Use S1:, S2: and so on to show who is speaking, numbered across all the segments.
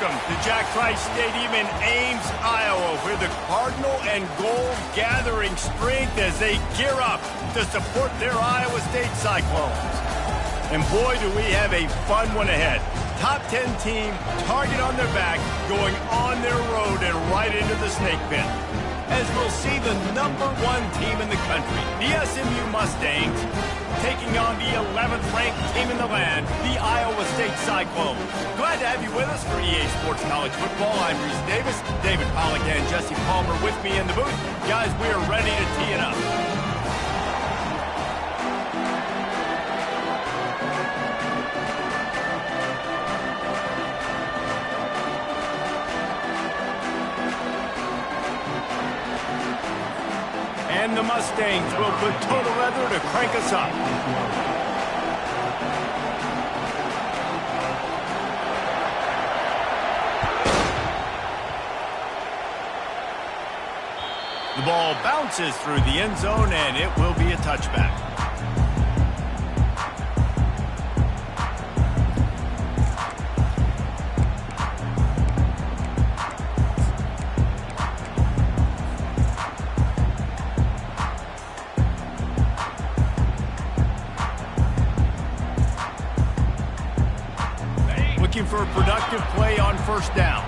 S1: Welcome to Jack Trice Stadium in Ames, Iowa, where the Cardinal and Gold gathering strength as they gear up to support their Iowa State Cyclones. And boy, do we have a fun one ahead. Top 10 team, target on their back, going on their road and right into the snake pit. As we'll see the #1 team in the country, the SMU Mustangs, taking on the 11th ranked team in the land, the Iowa State Cyclones. Glad to have you with us for EA Sports College Football. I'm Reese Davis, David Pollack and Jesse Palmer with me in the booth. Guys, we are ready to tee it up. And the Mustangs will put total leather to crank us up. The ball bounces through the end zone, and it will be a touchback. Looking for a productive play on first down.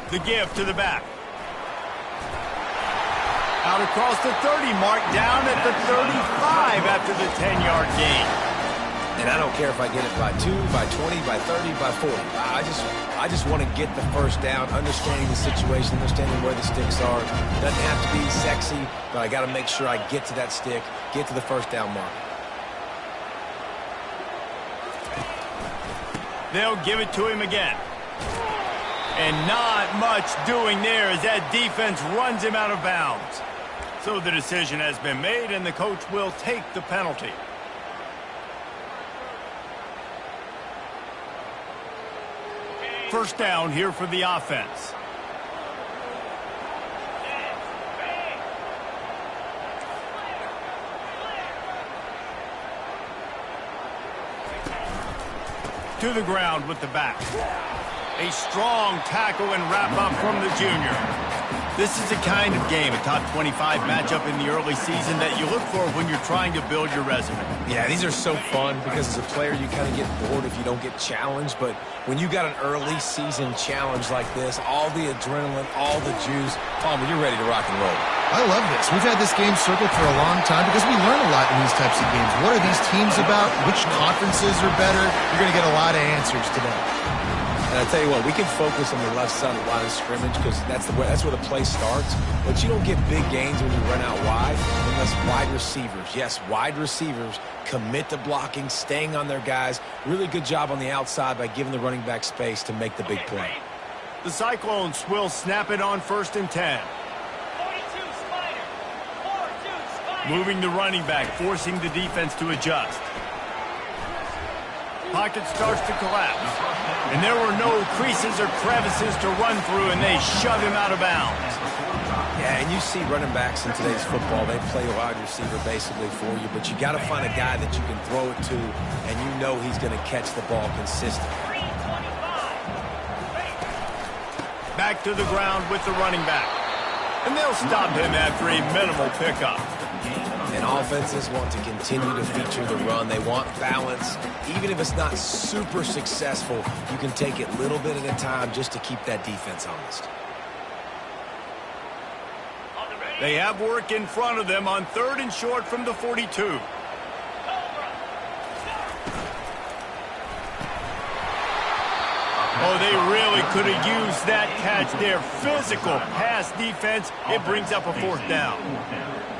S1: The give to the back. Out across the 30 mark, down at the 35 after the 10-yard gain.
S2: And I don't care if I get it by 2, by 20, by 30, by 40. I just want to get the first down, understanding the situation, understanding where the sticks are. Doesn't have to be sexy, but I got to make sure I get to that stick, get to the first down mark.
S1: They'll give it to him again. And not much doing there as that defense runs him out of bounds. So the decision has been made, and the coach will take the penalty. First down here for the offense. To the ground with the back. A strong tackle and wrap-up from the junior. This is the kind of game, a top 25 matchup in the early season, that you look for when you're trying to build your resume.
S2: Yeah, these are so fun because as a player, you kind of get bored if you don't get challenged. But when you got an early season challenge like this, all the adrenaline, all the juice, Palmer, you're ready to rock and roll.
S3: I love this. We've had this game circled for a long time because we learn a lot in these types of games. What are these teams about? Which conferences are better? You're going to get a lot of answers today.
S2: And I tell you what, we can focus on the left side of the line of scrimmage because that's where the play starts. But you don't get big gains when you run out wide unless wide receivers, yes, wide receivers, commit to blocking, staying on their guys. Really good job on the outside by giving the running back space to make the big play.
S1: The Cyclones will snap it on 1st and 10. Moving the running back, forcing the defense to adjust. Pocket starts to collapse. And there were no creases or crevices to run through, and they shove him out of bounds.
S2: Yeah, and you see running backs in today's football, they play a wide receiver basically for you, but you got to find a guy that you can throw it to, and you know he's going to catch the ball consistently.
S1: Back to the ground with the running back. And they'll stop him after a minimal pickup.
S2: And offenses want to continue to feature the run. They want balance. Even if it's not super successful, you can take it little bit at a time just to keep that defense honest.
S1: They have work in front of them on 3rd and short from the 42. Oh, they really could have used that catch there. Physical pass defense. It brings up a 4th down.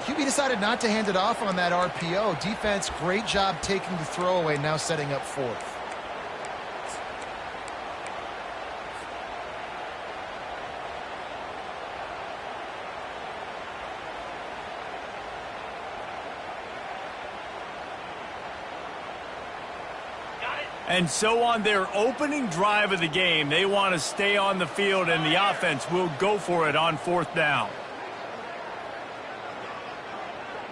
S3: QB decided not to hand it off on that RPO. Defense, great job taking the throwaway, now setting up 4th.
S1: And so on their opening drive of the game, they want to stay on the field, and the offense will go for it on 4th down.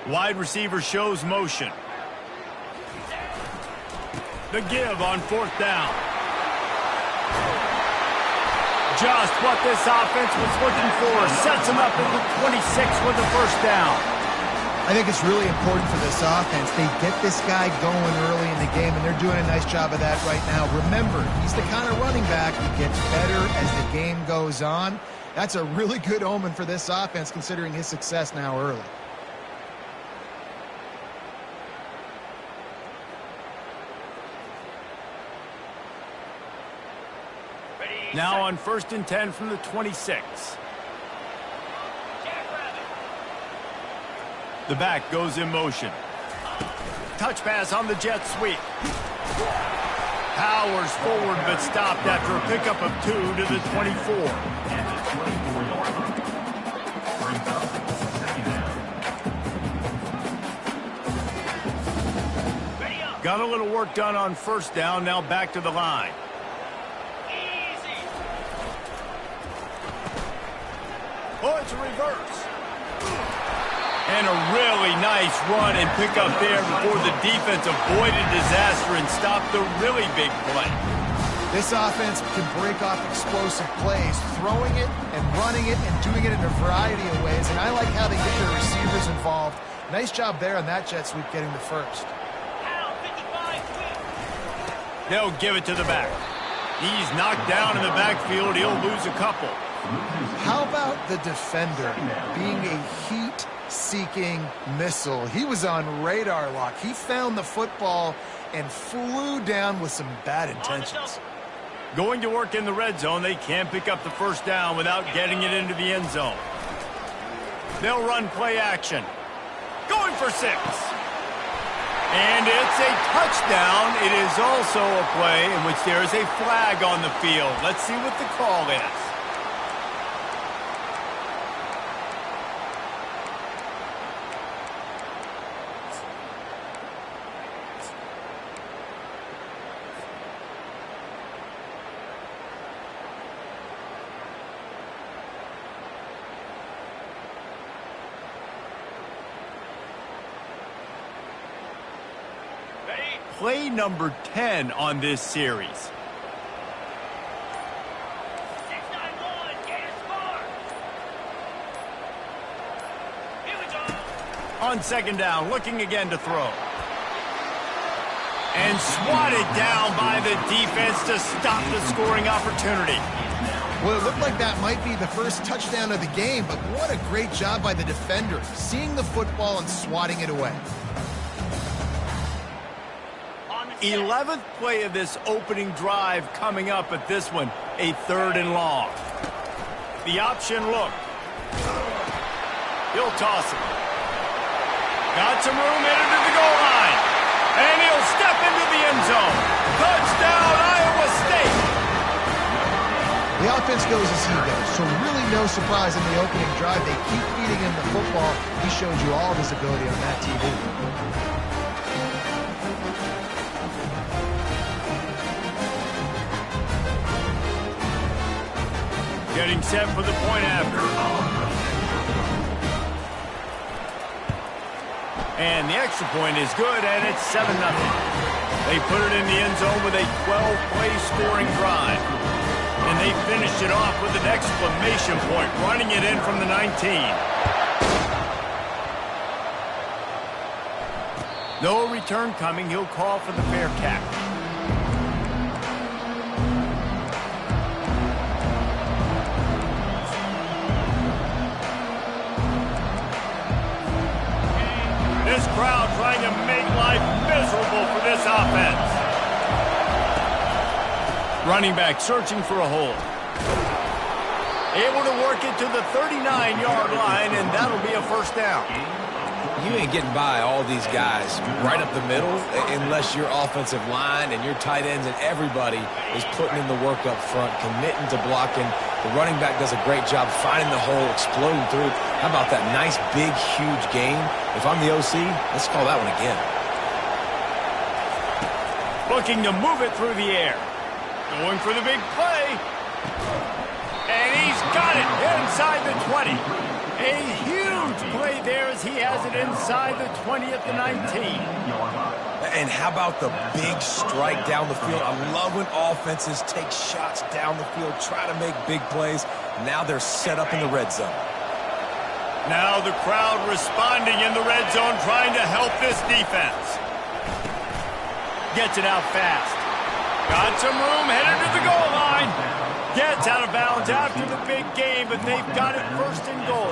S1: Wide receiver shows motion. The give on 4th down. Just what this offense was looking for. Sets them up at the 26 with the 1st down.
S3: I think it's really important for this offense. They get this guy going early in the game, and they're doing a nice job of that right now. Remember, he's the kind of running back who gets better as the game goes on. That's a really good omen for this offense, considering his success now early.
S1: Now on 1st and 10 from the 26. The back goes in motion. Touch pass on the jet sweep. Powers forward but stopped after a pickup of 2 to the 24. Got a little work done on 1st down, now back to the line. Oh, it's a reverse. And a really nice run and pick up there before the defense avoided disaster and stopped the really big play.
S3: This offense can break off explosive plays, throwing it and running it and doing it in a variety of ways. And I like how they get their receivers involved. Nice job there on that jet sweep getting the 1st.
S1: They'll give it to the back. He's knocked down in the backfield. He'll lose a couple.
S3: How about the defender being a heat-seeking missile? He was on radar lock. He found the football and flew down with some bad intentions.
S1: Going to work in the red zone. They can't pick up the 1st down without getting it into the end zone. They'll run play action. Going for 6. And it's a touchdown. It is also a play in which there is a flag on the field. Let's see what the call is. Play number 10 on this series.
S4: 6-9-1, Gators score. Here we go.
S1: On 2nd down, looking again to throw. And swatted down by the defense to stop the scoring opportunity.
S3: Well, it looked like that might be the first touchdown of the game, but what a great job by the defender, seeing the football and swatting it away.
S1: 11th play of this opening drive coming up at this one, a 3rd and long. The option look. He'll toss it. Got some room headed to the goal line. And he'll step into the end zone. Touchdown, Iowa State.
S3: The offense goes as he goes, so really no surprise in the opening drive. They keep feeding him the football. He showed you all of his ability on that TV.
S1: Getting set for the point after. And the extra point is good, and it's 7-0. They put it in the end zone with a 12-play scoring drive. And they finished it off with an exclamation point, running it in from the 19. No return coming. He'll call for the fair catch. This crowd trying to make life miserable for this offense. Running back searching for a hole. Able to work it to the 39-yard line, and that'll be a 1st down.
S2: You ain't getting by all these guys right up the middle unless your offensive line and your tight ends and everybody is putting in the work up front, committing to blocking. The running back does a great job finding the hole, exploding through. How about that nice, big, huge gain? If I'm the OC, let's call that one again.
S1: Looking to move it through the air. Going for the big play. And he's got it inside the 20. A huge play there as he has it inside the 20 at the 19.
S2: And how about the big strike down the field? I love when offenses take shots down the field, try to make big plays. Now they're set up in the red zone.
S1: Now the crowd responding in the red zone, trying to help this defense. Gets it out fast. Got some room, headed to the goal line. Gets out of bounds after the big game, but they've got it first and goal.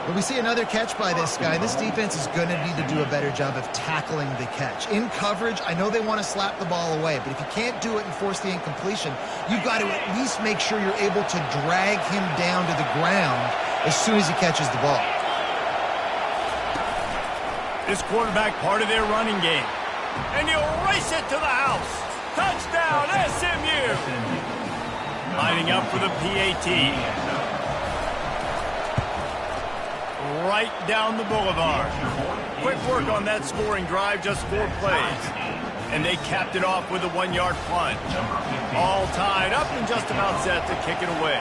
S3: But we see another catch by this guy. This defense is going to need to do a better job of tackling the catch. In coverage, I know they want to slap the ball away, but if you can't do it and force the incompletion, you've got to at least make sure you're able to drag him down to the ground as soon as he catches the ball.
S1: This quarterback part of their running game. And he'll race it to the house. Touchdown, SMU! Lining up for the PAT. Right down the boulevard. Quick work on that scoring drive, just 4 plays. And they capped it off with a 1-yard plunge. All tied up and just about set to kick it away.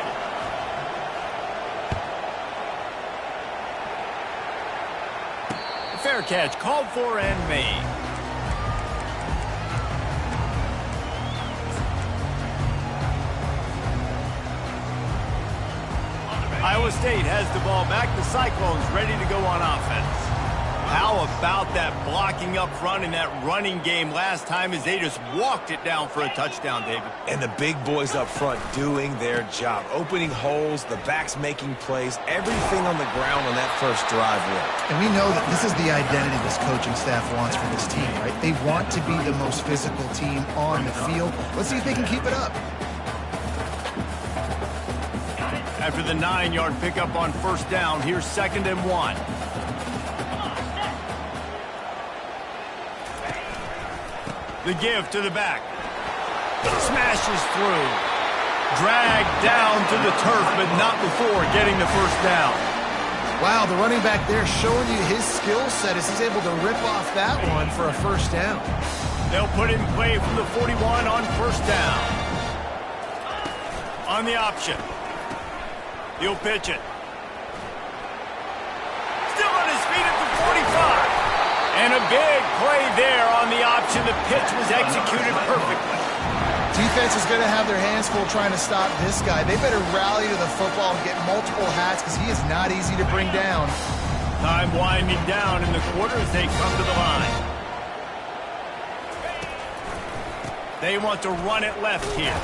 S1: Fair catch called for and made. Iowa State has the ball back. The Cyclones ready to go on offense. How about that blocking up front in that running game last time as they just walked it down for a touchdown, David?
S2: And the big boys up front doing their job. Opening holes, the backs making plays, everything on the ground on that first drive worked.
S3: And we know that this is the identity this coaching staff wants for this team, right? They want to be the most physical team on the field. Let's see if they can keep it up.
S1: After the 9-yard pickup on first down, here's 2nd and 1. The give to the back. Smashes through. Dragged down to the turf, but not before getting the first down.
S3: Wow, the running back there showing you his skill set as he's able to rip off that one for a first down.
S1: They'll put it in play from the 41 on first down. On the option. He'll pitch it. Still on his feet at the 45. And a big play there on the option. The pitch was executed perfectly.
S3: Defense is going to have their hands full trying to stop this guy. They better rally to the football and get multiple hats because he is not easy to bring down.
S1: Time winding down in the quarter as they come to the line. They want to run it left here.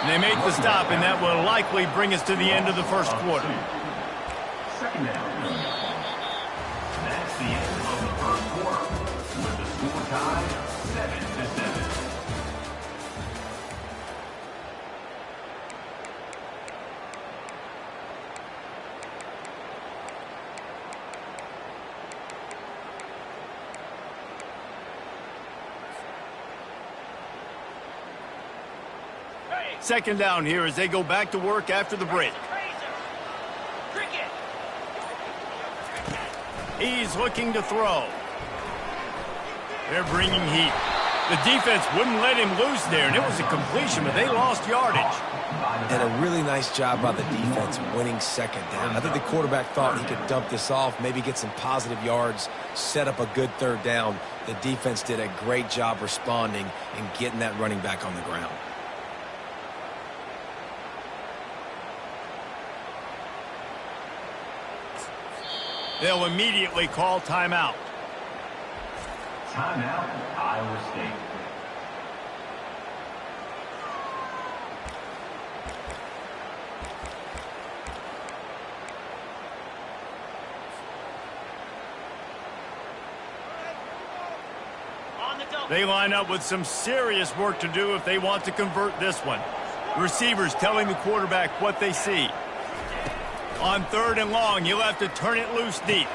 S1: And they make the stop, and that will likely bring us to the end of the first quarter.
S5: Second down. That's the end of the first quarter. With the score tied 7-7.
S1: Second down here as they go back to work after the break. He's looking to throw. They're bringing heat. The defense wouldn't let him loose there, and it was a completion, but they lost yardage.
S2: And a really nice job by the defense winning 2nd down. I think the quarterback thought he could dump this off, maybe get some positive yards, set up a good 3rd down. The defense did a great job responding and getting that running back on the ground.
S1: They'll immediately call timeout.
S5: Timeout, Iowa State.
S1: They line up with some serious work to do if they want to convert this one. Receivers telling the quarterback what they see. On 3rd and long, you'll have to turn it loose deep.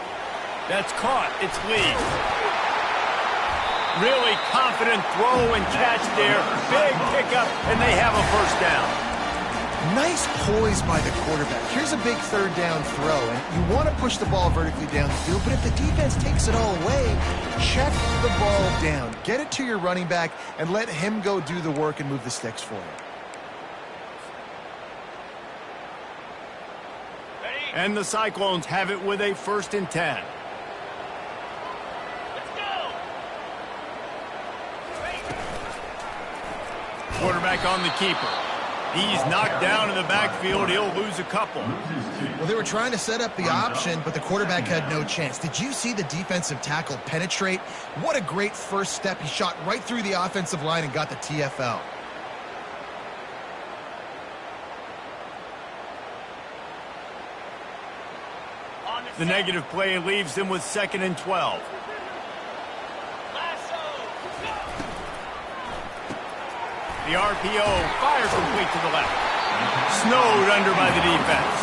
S1: That's caught. It's Lee. Really confident throw and catch there. Big pickup, and they have a first down.
S3: Nice poise by the quarterback. Here's a big 3rd down throw, and you want to push the ball vertically down the field, but if the defense takes it all away, check the ball down. Get it to your running back and let him go do the work and move the sticks for you.
S1: And the Cyclones have it with a 1st and 10.
S4: Let's go.
S1: back on the keeper. He's knocked down in the backfield. He'll lose a couple.
S3: Well, they were trying to set up the option, but the quarterback had no chance. Did you see the defensive tackle penetrate? What a great first step. He shot right through the offensive line and got the TFL.
S1: The negative play leaves them with 2nd and 12. The RPO fires complete to the left. Snowed under by the defense.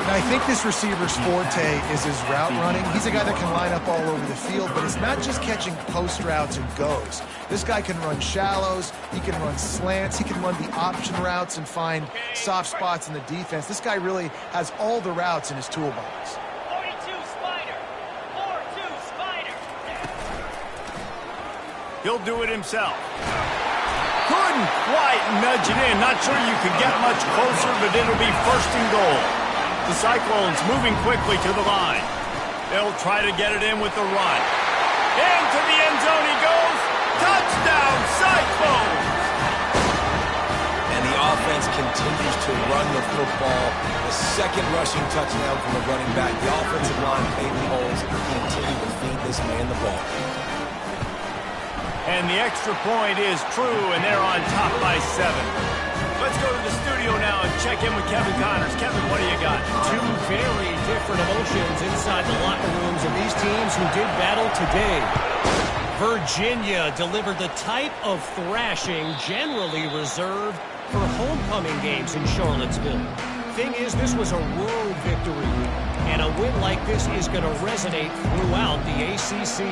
S3: And I think this receiver's forte is his route running. He's a guy that can line up all over the field, but it's not just catching post routes and goes. This guy can run shallows, he can run slants, he can run the option routes and find soft spots in the defense. This guy really has all the routes in his toolbox.
S4: 42 Spider. 4-2 Spider.
S1: He'll do it himself. Couldn't quite nudge it in. Not sure you could get much closer, but it'll be 1st and goal. The Cyclones moving quickly to the line. They'll try to get it in with the run. Into the end zone he goes. Touchdown, Cyclones!
S2: And the offense continues to run the football. The 2nd rushing touchdown from the running back. The offensive line paving holes and continue to feed this man the ball.
S1: And the extra point is true, and they're on top by 7. Let's go to the studio now and check in with Kevin Connors. Kevin, what do you got?
S6: Two very different emotions inside the locker rooms of these teams who did battle today. Virginia delivered the type of thrashing generally reserved for homecoming games in Charlottesville. Thing is, this was a road victory, and a win like this is going to resonate throughout the ACC.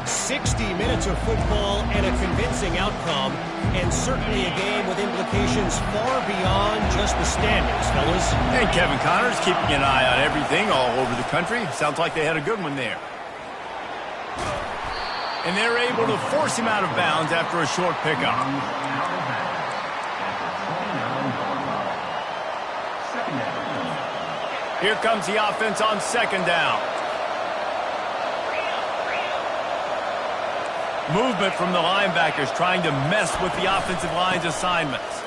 S6: 60 minutes of football and a convincing outcome, and certainly a game with implications far beyond just the standings, fellas.
S1: And Kevin Connors keeping an eye on everything all over the country. Sounds like they had a good one there. And they're able to force him out of bounds after a short pickup. Here comes the offense on 2nd down. Movement from the linebackers trying to mess with the offensive line's assignments.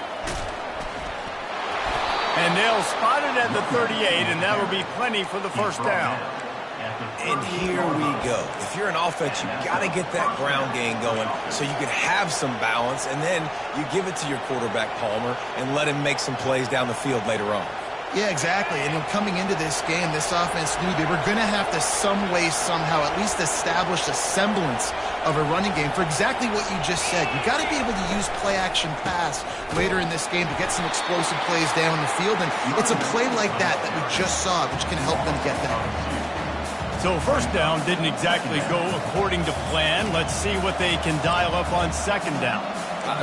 S1: And they'll spot it at the 38, and that'll be plenty for the 1st down.
S2: And here we go. If you're an offense, you've got to get that ground game going so you can have some balance, and then you give it to your quarterback, Palmer, and let him make some plays down the field later on.
S3: Yeah, exactly. And coming into this game, this offense knew they were going to have to some way, somehow, at least establish a semblance of a running game for exactly what you just said. You got to be able to use play-action pass later in this game to get some explosive plays down the field. And it's a play like that that we just saw, which can help them get that.
S1: So 1st down didn't exactly go according to plan. Let's see what they can dial up on 2nd down.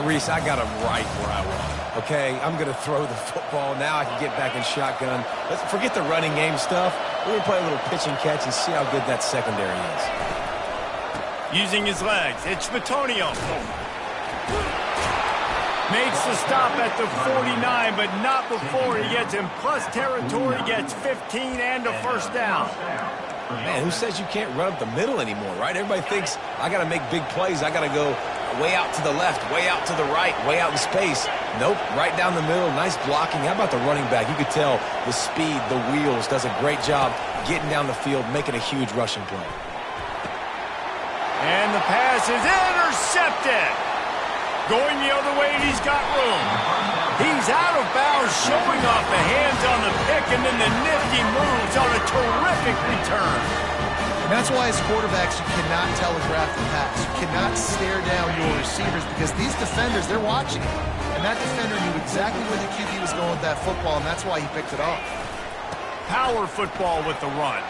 S2: Reese, I got him right where I want him. Okay, I'm going to throw the football. Now I can get back in shotgun. Let's forget the running game stuff. We're going to play a little pitch and catch and see how good that secondary is.
S1: Using his legs, it's Bitonio. Makes the stop at the 49, but not before he gets in plus territory, gets 15 and a 1st down.
S2: Man, who says you can't run up the middle anymore, right? Everybody thinks I got to make big plays. I got to go way out to the left, way out to the right, way out in space. Nope, right down the middle. Nice blocking. How about the running back? You could tell the speed, the wheels, does a great job getting down the field, making a huge rushing play.
S1: And the pass is intercepted. Going the other way, and he's got room. He's out of bounds, showing off the hands on the pick, and then the nifty moves on a terrific return.
S3: And that's why as quarterbacks, you cannot telegraph the pass. You cannot stare down your receivers because these defenders, they're watching it. And that defender knew exactly where the QB was going with that football, and that's why he picked it off.
S1: Power football with the run.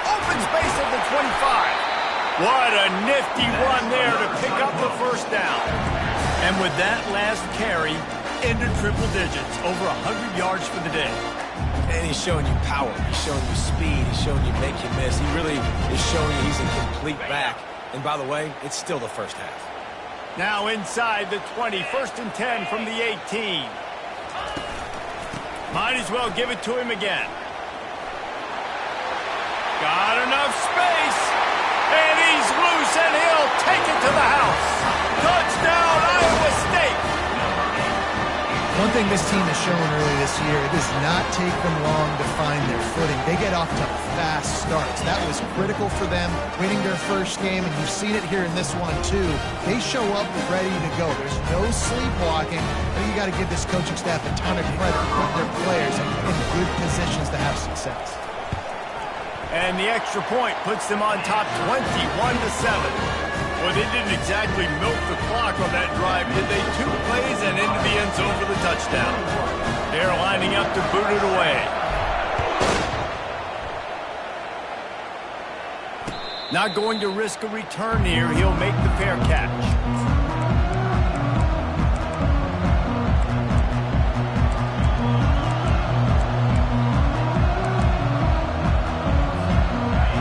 S1: Open space at the 25. What a nifty run there to pick up the 1st down. And with that last carry, into triple digits, over 100 yards for the day.
S2: And he's showing you power. He's showing you speed. He's showing you make you miss. He really is showing you he's a complete back. And by the way, it's still the 1st half.
S1: Now inside the 20, 1st and 10 from the 18. Might as well give it to him again. Got enough space. And he's loose, and he'll take it to the house. Touchdown, Iowa State.
S3: One thing this team has shown early this year, it does not take them long to find their footing. They get off to fast starts. That was critical for them, winning their first game, and you've seen it here in this one too. They show up ready to go. There's no sleepwalking. I think you got to give this coaching staff a ton of credit for putting their players in good positions to have success.
S1: And the extra point puts them on top 21-7. Well, they didn't exactly milk the clock on that drive, did they? 2 plays and into the end zone for the touchdown. They're lining up to boot it away. Not going to risk a return here. He'll make the fair catch.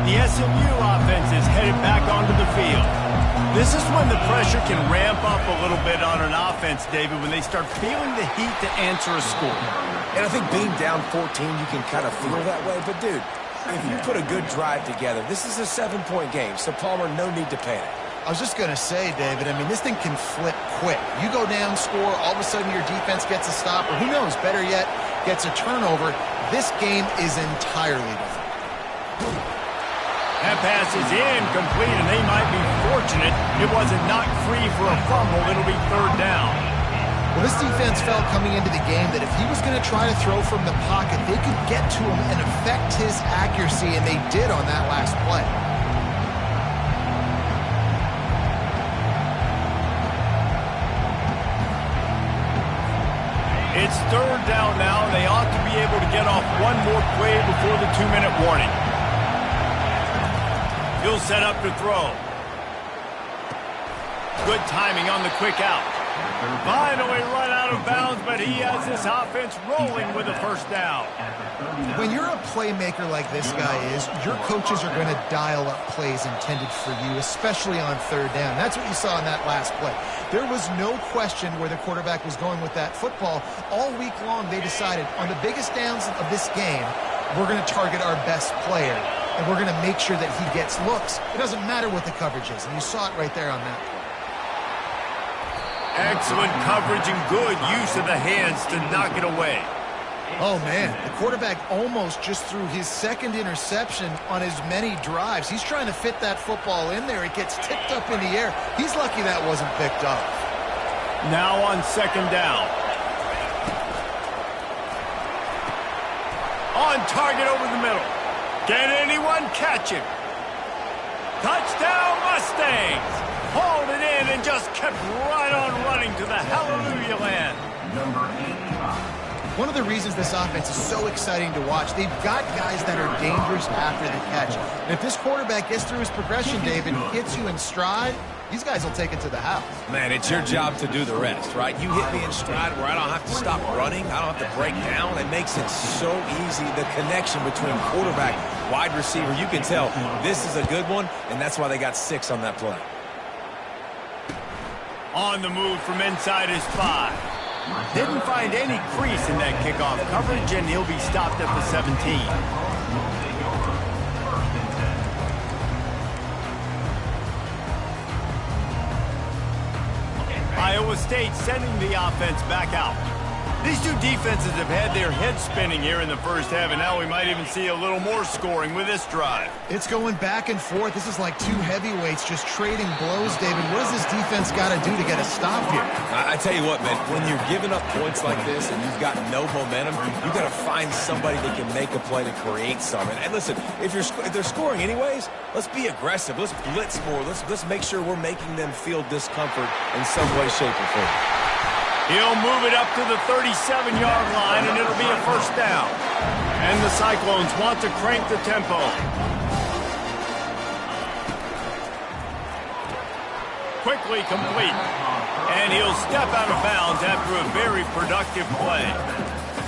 S1: The SMU offense is headed back onto the field. This is when the pressure can ramp up a little bit on an offense, David, when they start feeling the heat to answer a score.
S2: And I think being down 14, you can kind of feel that way. But, dude, if you put a good drive together, this is a 7-point game, so Palmer, no need to panic.
S3: I was just going to say, David, I mean, this thing can flip quick. You go down, score, all of a sudden your defense gets a stop, or who knows, better yet, gets a turnover. This game is entirely different.
S1: That pass is incomplete, and they might be fortunate it wasn't knocked free for a fumble. It'll be 3rd down.
S3: Well, this defense felt coming into the game that if he was going to try to throw from the pocket, they could get to him and affect his accuracy, and they did on that last play.
S1: It's 3rd down now, and they ought to be able to get off one more play before the 2-minute warning. He'll set up to throw. Good timing on the quick out. Finally run out of bounds, but he has this offense rolling with a 1st down.
S3: When you're a playmaker like this guy is, your coaches are going to dial up plays intended for you, especially on 3rd down. That's what you saw in that last play. There was no question where the quarterback was going with that football. All week long, they decided on the biggest downs of this game, we're going to target our best player. And we're going to make sure that he gets looks. It doesn't matter what the coverage is, and you saw it right there on that play.
S1: Excellent coverage and good use of the hands to knock it away.
S3: Oh, man, the quarterback almost just threw his 2nd interception on as many drives. He's trying to fit that football in there. It gets tipped up in the air. He's lucky that wasn't picked up.
S1: Now on 2nd down. On target over the middle. Can anyone catch him? Touchdown Mustangs! Hauled it in and just kept right on running to the hallelujah land.
S5: Number 85.
S3: One of the reasons this offense is so exciting to watch, they've got guys that are dangerous after the catch. And if this quarterback gets through his progression, David, hits you in stride, these guys will take it to the house.
S2: Man, it's your job to do the rest, right? You hit me in stride where I don't have to stop running. I don't have to break down. It makes it so easy. The connection between quarterback, wide receiver, you can tell this is a good one, and that's why they got 6 on that play.
S1: On the move from inside his 5. Didn't find any crease in that kickoff coverage, and he'll be stopped at the 17. Iowa State sending the offense back out. These two defenses have had their heads spinning here in the first half, and now we might even see a little more scoring with this drive.
S3: It's going back and forth. This is like 2 heavyweights just trading blows, David. What does this defense got to do to get a stop here?
S2: I tell you what, man, when you're giving up points like this and you've got no momentum, you've got to find somebody that can make a play to create something. And listen, if they're scoring anyways, let's be aggressive. Let's blitz more. Let's make sure we're making them feel discomfort in some way, shape, or form.
S1: He'll move it up to the 37-yard line, and it'll be a 1st down. And the Cyclones want to crank the tempo. Quickly complete. And he'll step out of bounds after a very productive play.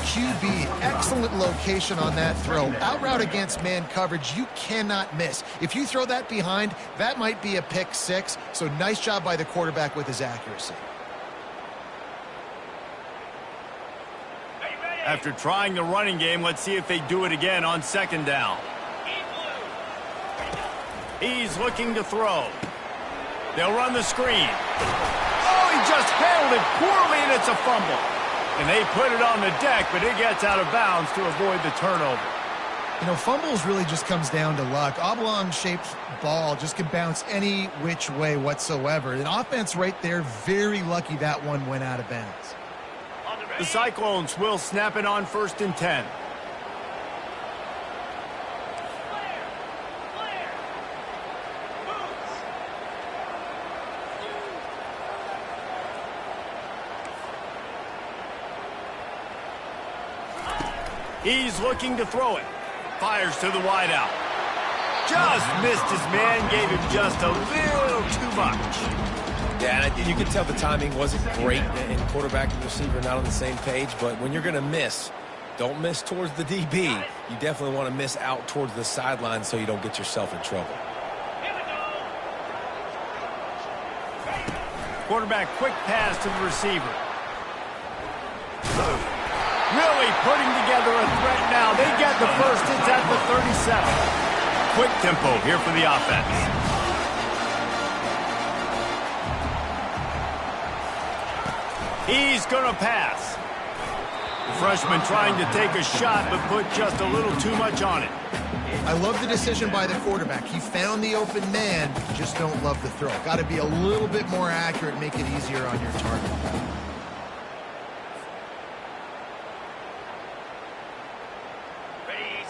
S3: QB, excellent location on that throw. Out route against man coverage, you cannot miss. If you throw that behind, that might be a pick 6. So nice job by the quarterback with his accuracy.
S1: After trying the running game, let's see if they do it again on 2nd down. He's looking to throw. They'll run the screen. Oh, he just handled it poorly, and it's a fumble. And they put it on the deck, but it gets out of bounds to avoid the turnover.
S3: You know, fumbles really just comes down to luck. Oblong-shaped ball just can bounce any which way whatsoever. An offense right there, very lucky that one went out of bounds.
S1: The Cyclones will snap it on 1st and 10. He's looking to throw it. Fires to the wideout. Just missed his man, gave him just a little too much.
S2: Yeah, and you can tell the timing wasn't great, and quarterback and receiver not on the same page, but when you're going to miss, don't miss towards the DB. You definitely want to miss out towards the sideline so you don't get yourself in trouble.
S1: Quarterback quick pass to the receiver. Really putting together a threat now. They get the first. It's at the 37. Quick tempo here for the offense. He's going to pass. The freshman trying to take a shot, but put just a little too much on it.
S3: I love the decision by the quarterback. He found the open man, just don't love the throw. Got to be a little bit more accurate, make it easier on your target.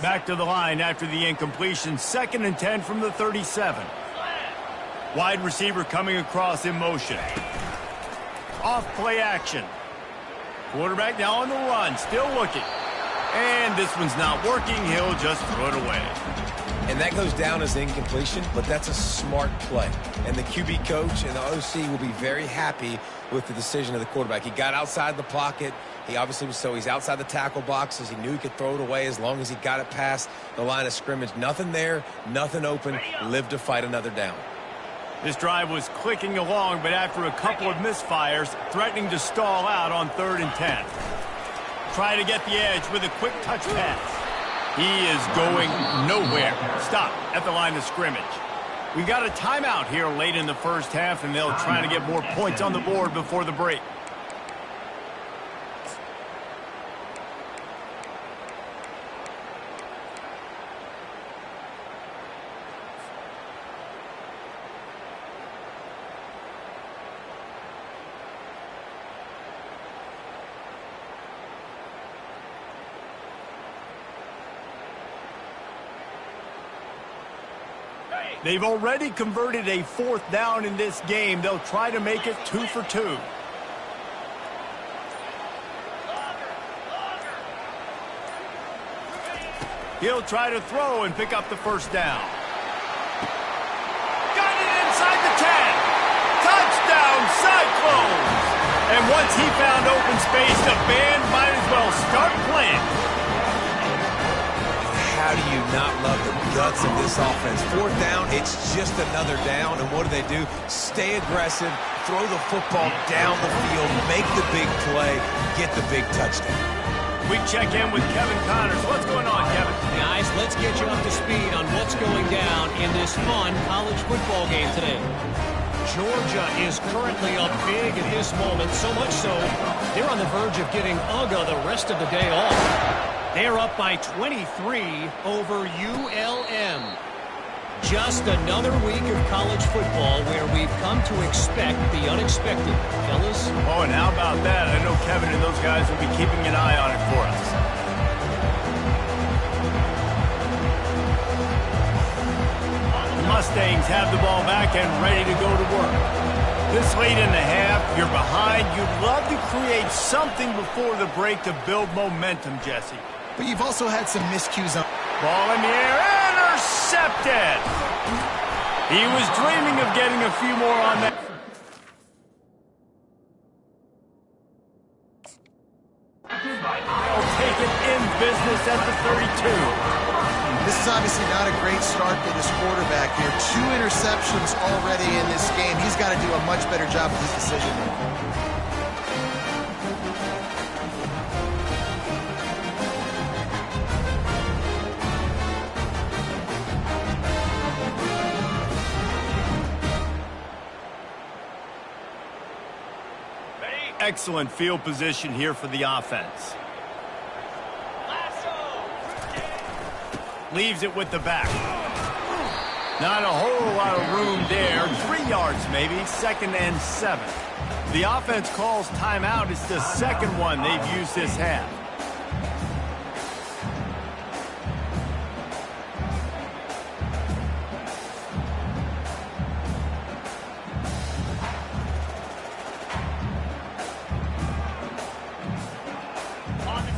S1: Back to the line after the incompletion. 2nd and 10 from the 37. Wide receiver coming across in motion. Off play action. Quarterback now on the run, still looking. And this one's not working. He'll just throw it away.
S2: And that goes down as incompletion, but that's a smart play. And the QB coach and the OC will be very happy with the decision of the quarterback. He got outside the pocket. He obviously was he's outside the tackle boxes. He knew he could throw it away as long as he got it past the line of scrimmage. Nothing there, nothing open. Live to fight another down.
S1: This drive was clicking along, but after a couple of misfires, threatening to stall out on 3rd and 10. Try to get the edge with a quick touch pass. He is going nowhere. Stop at the line of scrimmage. We got a timeout here late in the first half, and they'll try to get more points on the board before the break. They've already converted a 4th down in this game. They'll try to make it 2 for 2. He'll try to throw and pick up the 1st down. Got it inside the 10. Touchdown, Cyclones! And once he found open space, the band might as well start playing.
S2: How do you not love the guts of this offense? 4th down, it's just another down. And what do? Stay aggressive, throw the football down the field, make the big play, get the big touchdown.
S1: We check in with Kevin Connors. What's going on, Kevin?
S6: Guys, let's get you up to speed on what's going down in this fun college football game today. Georgia is currently up big at this moment, so much so they're on the verge of getting UGA the rest of the day off. They're up by 23 over ULM. Just another week of college football where we've come to expect the unexpected. Fellas?
S1: Oh, and how about that? I know Kevin and those guys will be keeping an eye on it for us. The Mustangs have the ball back and ready to go to work. This late in the half, you're behind. You'd love to create something before the break to build momentum, Jesse.
S3: But you've also had some miscues on.
S1: Ball in the air, intercepted! He was dreaming of getting a few more on that. They'll take it in business at the 32.
S3: This is obviously not a great start for this quarterback here. 2 interceptions already in this game. He's got to do a much better job with his decision making.
S1: Excellent field position here for the offense. Leaves it with the back. Not a whole lot of room there. 3 yards maybe, 2nd and 7. The offense calls timeout. It's the second one they've used this half.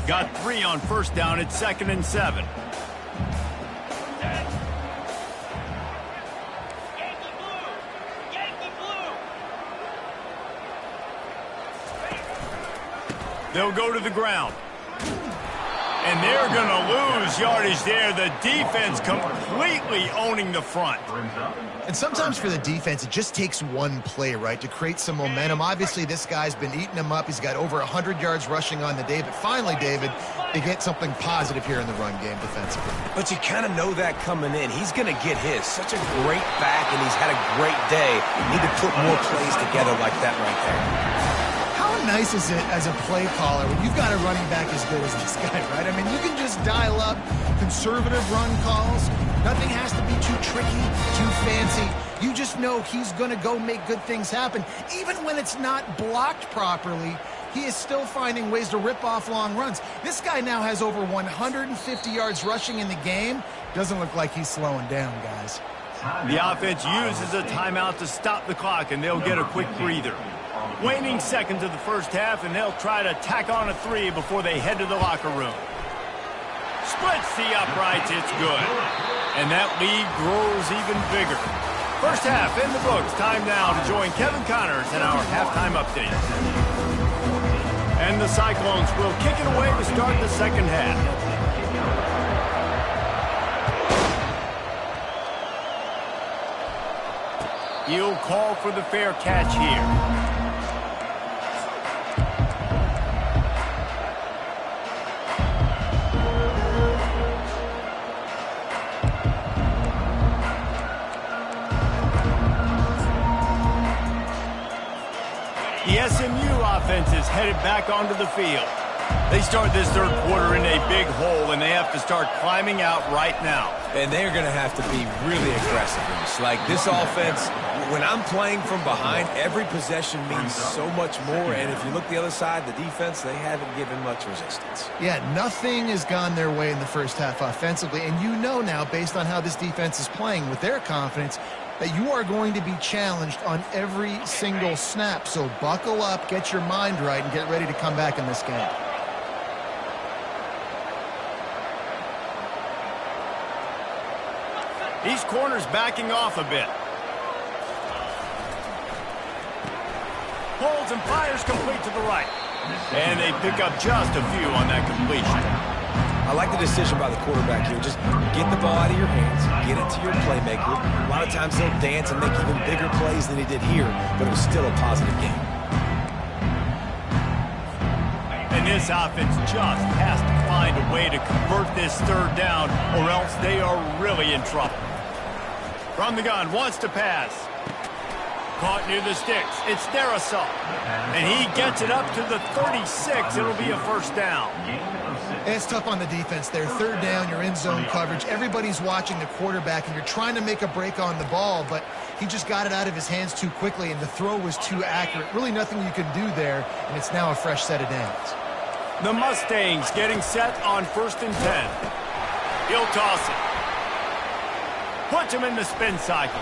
S1: Got 3 on first down. It's 2nd and 7. They'll go to the ground. And they're going to lose yardage there. The defense completely owning the front.
S3: And sometimes for the defense, it just takes one play, right, to create some momentum. Obviously, this guy's been eating them up. He's got over 100 yards rushing on the day. But finally, David, they get something positive here in the run game defensively.
S2: But you kind of know that coming in. He's going to get his. Such a great back, and he's had a great day. Need to put more plays together like that right there.
S3: How nice is it as a play caller when you've got a running back as good as this guy, right? I mean, you can just dial up conservative run calls. Nothing has to be too tricky, too fancy. You just know he's going to go make good things happen. Even when it's not blocked properly, he is still finding ways to rip off long runs. This guy now has over 150 yards rushing in the game. Doesn't look like he's slowing down, guys.
S1: The offense uses a timeout to stop the clock, and they'll get a quick breather. Waning seconds of the first half, and they'll try to tack on a 3 before they head to the locker room. Splits the uprights, it's good. And that lead grows even bigger. First half in the books. Time now to join Kevin Connors in our halftime update. And the Cyclones will kick it away to start the second half. He'll call for the fair catch here. The SMU offense is headed back onto the field. They start this third quarter in a big hole, and they have to start climbing out right now.
S2: And they're going to have to be really aggressive. Like this offense, when I'm playing from behind, every possession means so much more. And if you look the other side, the defense, they haven't given much resistance.
S3: Yeah, nothing has gone their way in the first half offensively. And you know now, based on how this defense is playing with their confidence, that you are going to be challenged on every single snap. So buckle up, get your mind right, and get ready to come back in this game.
S1: These corners backing off a bit. Holds and fires complete to the right. And they pick up just a few on that completion.
S2: I like the decision by the quarterback here. Just get the ball out of your hands, get it to your playmaker. A lot of times he'll dance and make even bigger plays than he did here, but it was still a positive game.
S1: And this offense just has to find a way to convert this third down, or else they are really in trouble. From the gun, wants to pass. Caught near the sticks. It's Darrisaw. And he gets it up to the 36. It'll be a first down.
S3: It's tough on the defense there. Third down, you're in zone coverage. Everybody's watching the quarterback, and you're trying to make a break on the ball, but he just got it out of his hands too quickly, and the throw was too accurate. Really nothing you can do there, and it's now a fresh set of downs.
S1: The Mustangs getting set on 1st and 10. He'll toss it. Puts him in the spin cycle.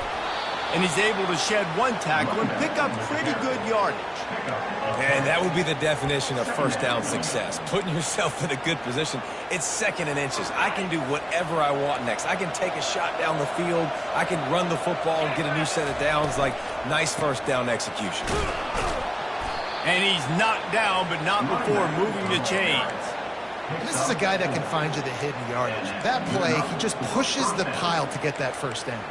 S1: And he's able to shed one tackle and pick up pretty good yardage.
S2: And that would be the definition of first down success. Putting yourself in a good position. It's 2nd and inches. I can do whatever I want next. I can take a shot down the field. I can run the football and get a new set of downs. Like, nice first down execution.
S1: And he's knocked down, but not before moving the chains.
S3: And this is a guy that can find you the hidden yardage. That play, he just pushes the pile to get that first down.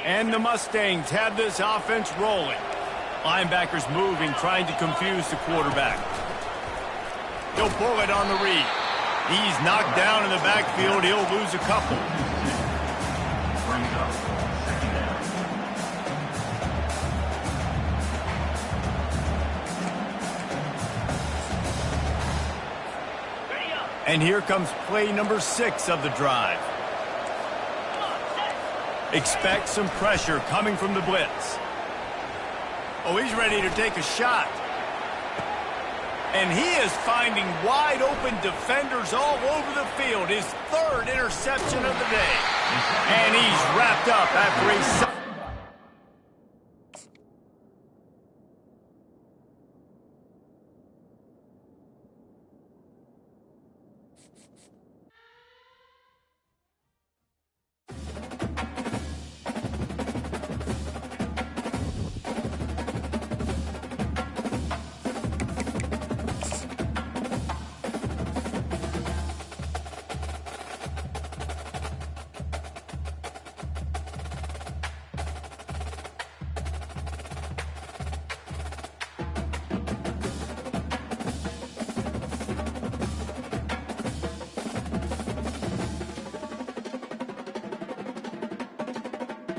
S1: And the Mustangs have this offense rolling. Linebackers moving, trying to confuse the quarterback. He'll pull it on the read. He's knocked down in the backfield. He'll lose a couple. And here comes play number 6 of the drive. Expect some pressure coming from the blitz. Oh, he's ready to take a shot. And he is finding wide open defenders all over the field. His 3rd interception of the day. And he's wrapped up after a...